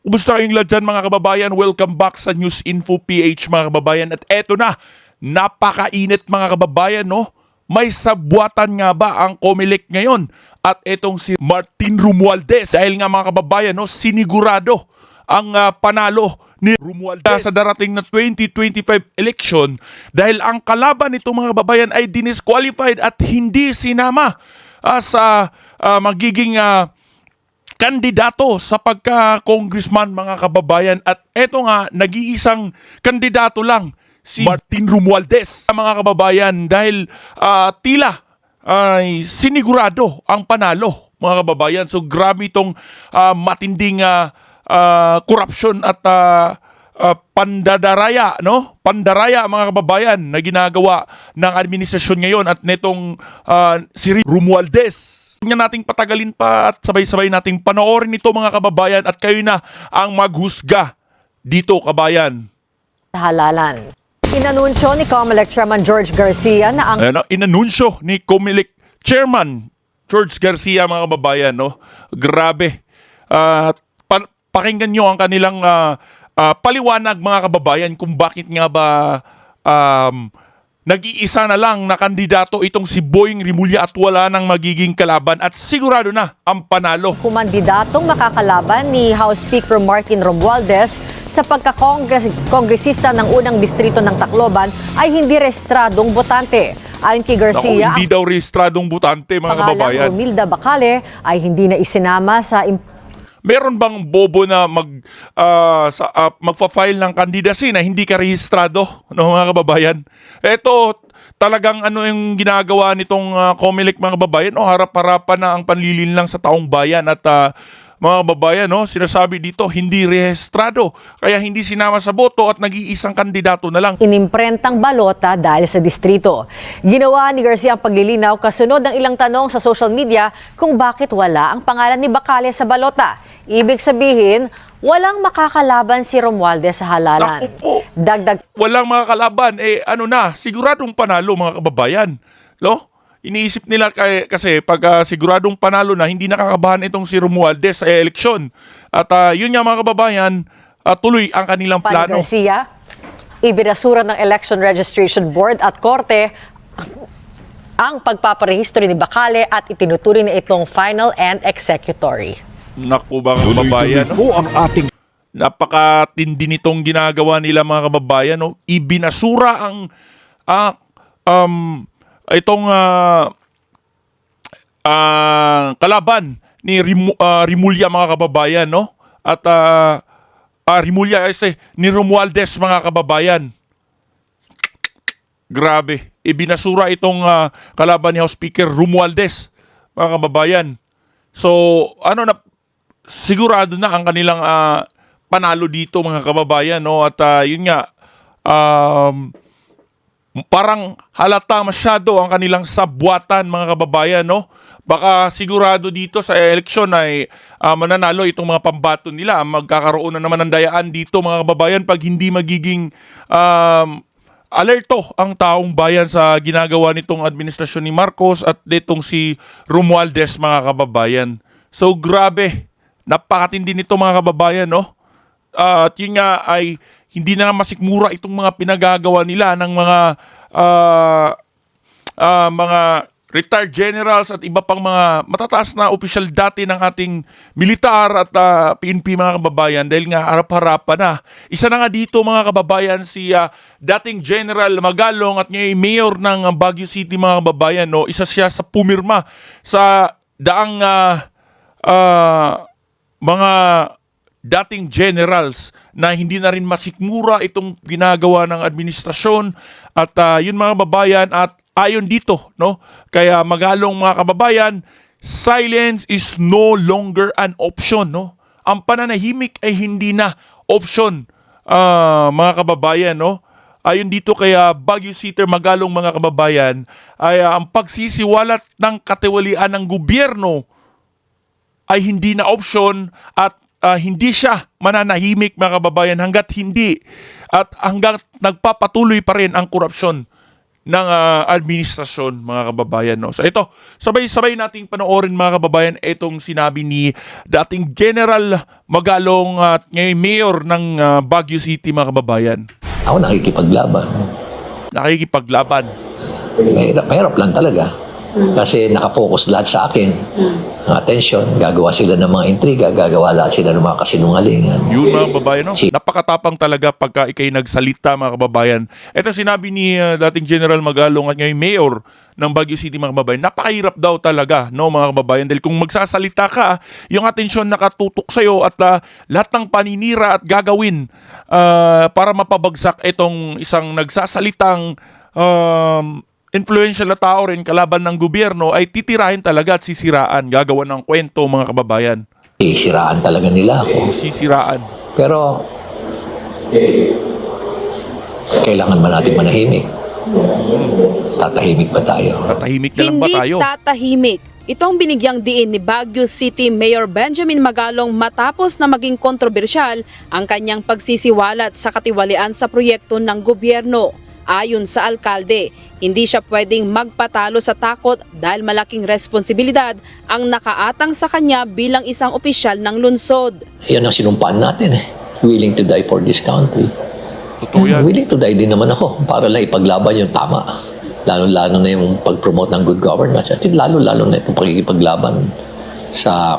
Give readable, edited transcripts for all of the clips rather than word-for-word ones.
Kumusta kayong lahat dyan mga kababayan? Welcome back sa News Info PH mga kababayan. At eto na, napakainit mga kababayan, no? May sabwatan nga ba ang Comelec ngayon? At etong si Martin Romualdez. Dahil nga mga kababayan, no, sinigurado ang panalo ni Romualdez sa darating na 2025 election dahil ang kalaban nito mga kababayan ay disqualified at hindi sinama sa magiging kandidato sa pagka-congressman mga kababayan. At eto nga, nag-iisang kandidato lang, si Martin Romualdez mga kababayan, dahil tila ay sinigurado ang panalo mga kababayan. So grabe itong matinding korupsyon at pandadaraya, no? Pandaraya mga kababayan na ginagawa ng administrasyon ngayon at netong si Romualdez. Huwag nating patagalin pa at sabay-sabay nating panoorin ito mga kababayan at kayo na ang maghusga dito kabayan. Halalan. Inanunsyo ni Comelec Chairman George Garcia na ang Inanunsyo ni Comelec Chairman George Garcia mga kababayan, no? Grabe. Pakinggan nyo ang kanilang paliwanag mga kababayan kung bakit nga ba nag-iisa na lang na kandidato itong si Boying Rimulya at wala nang magiging kalaban at sigurado na ang panalo. kumandidatong makakalaban ni House Speaker Martin Romualdez sa pagkakongresista ng unang distrito ng Tacloban ay hindi rehistradong botante. Ayon kay Garcia, Hindi daw rehistradong butante mga pangalang kababayan. Romilda Bacale ay hindi na isinama sa Meron bang bobo na magfa-file ng candidacy na hindi ka rehistrado, no, mga kababayan? Ito, talagang ano yung ginagawa nitong Comelec mga kababayan, no? Harap-harapan na ang panlilin lang sa taong bayan at mga kababayan, no, sinasabi dito, hindi rehistrado. Kaya hindi sinama sa boto at nag-iisang kandidato na lang. inimprentang balota dahil sa distrito. Ginawa ni Garcia ang paglilinaw kasunod ng ilang tanong sa social media kung bakit wala ang pangalan ni Bacale sa balota. Ibig sabihin, walang makakalaban si Romualdez sa halalan. Naku po. Dagdag Walang mga kalaban, siguradong panalo mga kababayan. No? Iniisip nila kasi pag siguradong panalo na, hindi nakakabahan itong si Romualdez sa eleksyon. At yun nga mga kababayan, tuloy ang kanilang pa ni plano. Garcia, ibinasura ng Election Registration Board at Korte ang pagpaparehistro ni Bacale at itinuturing na itong final and executory. Naku mga kababayan, no? Po ang ating Napakatindi nitong ginagawa nila mga kababayan, no? Ibinasura ang itong kalaban ni Rimulya mga kababayan, no? At Rimulya ni Romualdez mga kababayan. Grabe. Ibinasura itong kalaban ni House Speaker Romualdez mga kababayan. So, sigurado na ang kanilang panalo dito mga kababayan, no? At yun nga, parang halata masyado ang kanilang sabwatan mga kababayan, no? Baka sigurado dito sa eleksyon ay mananalo itong mga pambato nila. Magkakaroon na naman ng dayaan dito mga kababayan pag hindi magiging alerto ang taong bayan sa ginagawa nitong administrasyon ni Marcos at ditong si Romualdez mga kababayan. So grabe, napakatindi nito mga kababayan, no? At yun nga ay hindi na masikmura itong mga pinagagawa nila ng mga retired generals at iba pang mga matataas na opisyal dati ng ating militar at PNP mga kababayan dahil nga harap-harapan na. Isa na nga dito mga kababayan si dating General Magalong at ngayon mayor ng Baguio City mga kababayan, no? Isa siya sa pumirma sa daang mga dating generals na hindi na rin masikmura itong ginagawa ng administrasyon at yun mga kababayan at ayon dito, no? Kaya Magalong mga kababayan, silence is no longer an option, no? Ang pananahimik ay hindi na option mga kababayan, no? Ayon dito kaya Baguio City Magalong mga kababayan ay ang pagsisiwalat ng katiwalian ng gobyerno ay hindi na option at hindi siya mananahimik mga kababayan hanggat hindi at hanggang nagpapatuloy pa rin ang korupsyon ng administrasyon, mga kababayan. No? So ito, sabay-sabay nating panoorin, mga kababayan, itong sinabi ni dating General Magalong at ngayon Mayor ng Baguio City, mga kababayan. Ako nakikipaglaban. Nakikipaglaban. Mahirap lang talaga. Kasi nakafocus lahat sa akin. Ang attention, gagawa sila ng mga intriga, gagawa lahat sila ng mga kasinungalingan. Yun, mga kababayan, no? Napakatapang talaga pagka ikay nagsalita, mga kababayan. Ito sinabi ni dating General Magalong at ngayon Mayor ng Baguio City, mga kababayan. Napakahirap daw talaga, no, mga kababayan? Dahil kung magsasalita ka, yung atensyon nakatutok sa'yo at lahat ng paninira at gagawin para mapabagsak itong isang nagsasalitang influential na tao rin kalaban ng gobyerno ay titirahin talaga at sisiraan. Gagawa ng kwento, mga kababayan. Sisiraan talaga nila ako. Sisiraan. Pero, kailangan ba natin manahimik? Tatahimik ba tayo? Tatahimik na lang ba Hindi tayo? tatahimik. Ito ang binigyang diin ni Baguio City Mayor Benjamin Magalong matapos na maging kontrobersyal ang kanyang pagsisiwalat sa katiwalian sa proyekto ng gobyerno. Ayon sa alkalde, hindi siya pwedeng magpatalo sa takot dahil malaking responsibilidad ang nakaatang sa kanya bilang isang opisyal ng lungsod. Yan ang sinumpaan natin eh. Willing to die for this country. Totoo yan. Willing to die din naman ako para lang ipaglaban yung tama. Lalo-lalo na yung pag-promote ng good governance. At lalo-lalo na itong pagkikipaglaban sa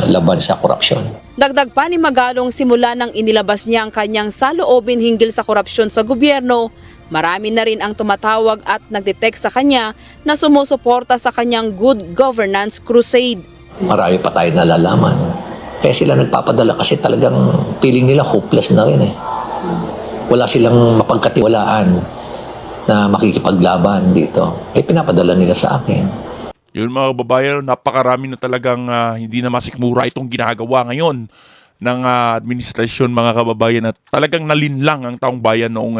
laban sa korupsyon. Dagdag pa ni Magalong simula nang inilabas niya ang kanyang saloobin hinggil sa korupsyon sa gobyerno, marami na rin ang tumatawag at nagdetect sa kanya na sumusuporta sa kanyang good governance crusade. Marami pa tayo nalalaman. Kaya sila nagpapadala kasi talagang feeling nila hopeless na rin eh. Wala silang mapagkatiwalaan na makikipaglaban dito. Pinapadala nila sa akin. Yun, mga kababayan, napakarami na talagang hindi na masikmura itong ginagawa ngayon ng administrasyon, mga kababayan, at talagang nalinlang ang taong bayan noong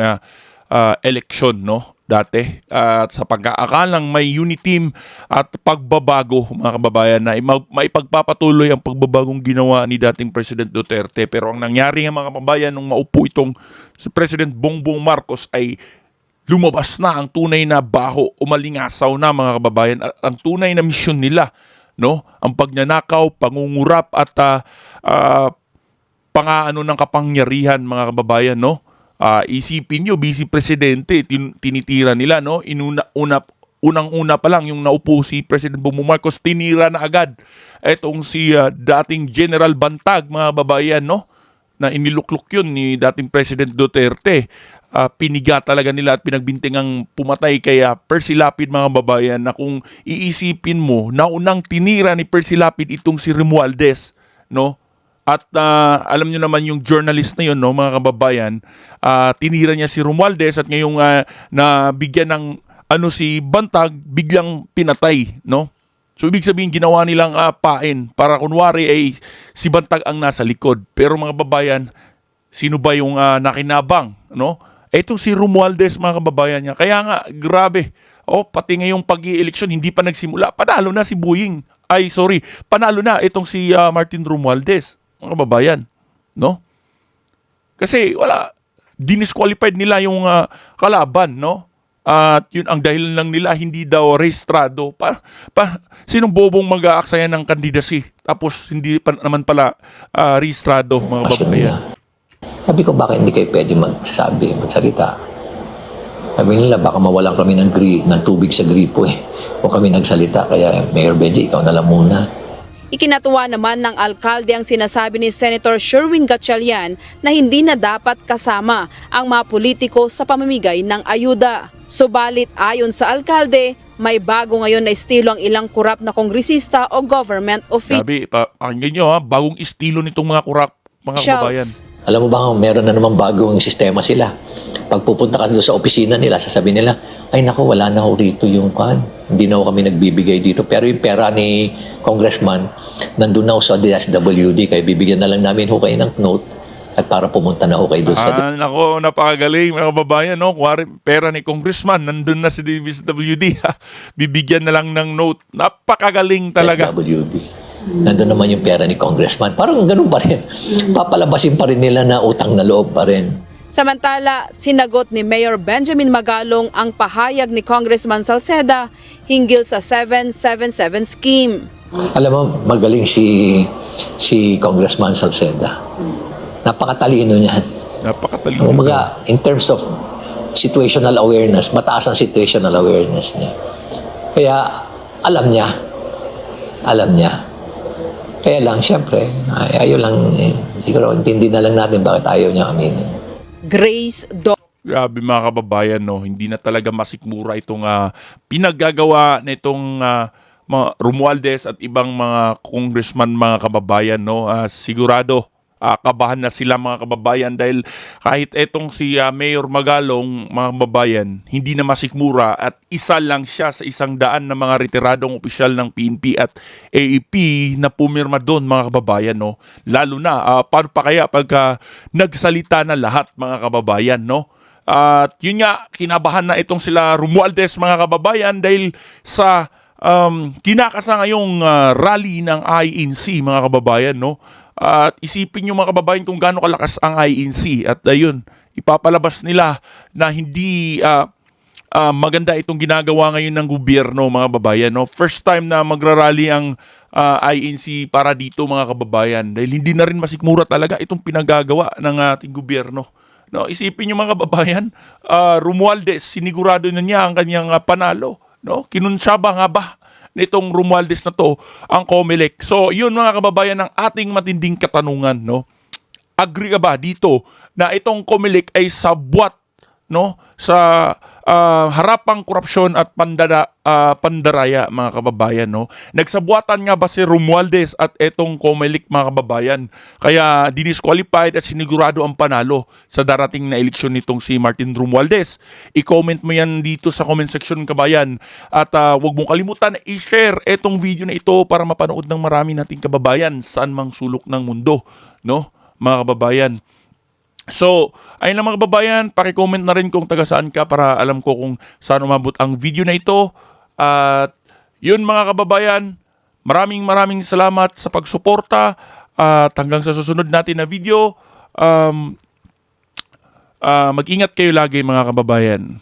eleksyon, no? Dati. At sa pag-aakalang may unity team at pagbabago, mga kababayan, na maipagpapatuloy ang pagbabagong ginawa ni dating President Duterte. Pero ang nangyari nga, mga kababayan, nung maupo itong si President Bongbong Marcos ay lumabas na ang tunay na baho, umalingasaw na, mga kababayan, at ang tunay na misyon nila, no? Ang pagnanakaw, pangungurap at pangaano ng kapangyarihan, mga kababayan, no? Isipin nyo, Vice Presidente, tinitira nila, no? Unang-una pa lang yung naupo si President Bongbong Marcos, tinira na agad etong si dating General Bantag, mga kababayan, no? Na iniluklok yun ni dating President Duterte. Piniga talaga nila at pinagbintingang pumatay kaya Percy Lapid, mga babayan, na kung iisipin mo, naunang tinira ni Percy Lapid itong si Romualdez, no? At alam nyo naman yung journalist na yun, no, mga kababayan, tinira niya si Romualdez at ngayong nabigyan ng si Bantag, biglang pinatay, no? So ibig sabihin ginawa nilang pain para kunwari ay si Bantag ang nasa likod. Pero mga kababayan, sino ba yung nakinabang, no? Ito si Romualdez, mga kababayan niya. Kaya nga, grabe. Pati ngayong pag-i-eleksyon, hindi pa nagsimula. Panalo na si panalo na itong si Martin Romualdez, mga kababayan. No? Kasi wala, dinisqualified nila yung kalaban, no? At yun ang dahilan lang nila, hindi daw rehistrado. Sinong bobong mag-aaksaya ng kandidacy? Tapos hindi pa naman pala rehistrado, mga kababayan. Sabi ko, bakit hindi kayo pwede magsalita? Sabi nila, baka mawalan kami ng tubig sa gripo eh. O kami nagsalita, kaya Mayor Benji, ikaw na lang muna. Ikinatuwa naman ng alkalde ang sinasabi ni Senator Sherwin Gatchalian na hindi na dapat kasama ang mga politiko sa pamamigay ng ayuda. Subalit ayon sa alkalde, may bago ngayon na estilo ang ilang kurap na kongresista o government officials. Sabi, pakinggan nyo, bagong estilo nitong mga kurap, mga kababayan. Alam mo ba, meron na namang bagong sistema sila. Pag pupunta ka doon sa opisina nila, sasabihin nila, ay naku, wala na ho rito yung kan. Hindi na ho kami nagbibigay dito. Pero yung pera ni Congressman, nandun na ho sa DSWD. Kaya bibigyan na lang namin ho kayo ng note at para pumunta na ho kayo doon sa... Nako, napakagaling, mga kababayan, no? Kuwari, pera ni Congressman, nandun na si DSWD. Bibigyan na lang ng note. Napakagaling talaga. DSWD. Nandun naman yung pera ni Congressman. Parang ganun pa rin. Papalabasin pa rin nila na utang na loob pa rin. Samantala, sinagot ni Mayor Benjamin Magalong ang pahayag ni Congressman Salceda hinggil sa 777 scheme. Alam mo, magaling si Congressman Salceda. Napakatalino niyan. Napakatalino. Kumbaga, in terms of situational awareness, mataas ang situational awareness niya. Kaya, alam niya. Alam niya. Kaya lang, syempre, ayaw lang, siguro, intindi na lang natin bakit ayaw niya aminin. Grace Do. Grabe mga kababayan, no, hindi na talaga masikmura itong pinaggagawa nitong mga Romualdez at ibang mga congressman mga kababayan, no. Sigurado kabahan na sila mga kababayan dahil kahit etong si Mayor Magalong mga kababayan, hindi na masikmura at isa lang siya sa 100 na mga retiradong opisyal ng PNP at AEP na pumirma doon mga kababayan, no. Lalo na paano pa kaya pagka nagsalita na lahat mga kababayan, no. At yun nga, kinabahan na itong sila Romualdez mga kababayan dahil sa kinakasa ngayong rally ng INC mga kababayan, no. At isipin nyo mga kababayan kung gaano kalakas ang INC. At ayun, ipapalabas nila na hindi maganda itong ginagawa ngayon ng gobyerno mga kababayan, no. First time na magrarally ang INC para dito mga kababayan dahil hindi na rin masikmura talaga itong pinagagawa ng ating gobyerno. No, isipin nyo mga kababayan, Romualdez, sinigurado na niya ang kanyang panalo. No? Kinunsyaba nga ba nitong Romualdez na to ang COMELEC? So, yun mga kababayan ang ating matinding katanungan. No? Agree ka ba dito na itong COMELEC ay sabwat, no, sa harapang korupsyon at pandaraya mga kababayan, no? Nagsabwatan nga ba si Romualdez at etong COMELEC mga kababayan? Kaya dinisqualified at sinigurado ang panalo sa darating na eleksyon nitong si Martin Romualdez. I-comment mo yan dito sa comment section kabayan at huwag mong kalimutan na i-share etong video na ito para mapanood ng marami nating kababayan saan mang sulok ng mundo, no, mga kababayan. So, ayun lang mga kababayan, paki-comment na rin kung taga saan ka para alam ko kung saan umabot ang video na ito. At yun mga kababayan, maraming salamat sa pagsuporta at hanggang sa susunod natin na video. Mag-ingat kayo lagi mga kababayan.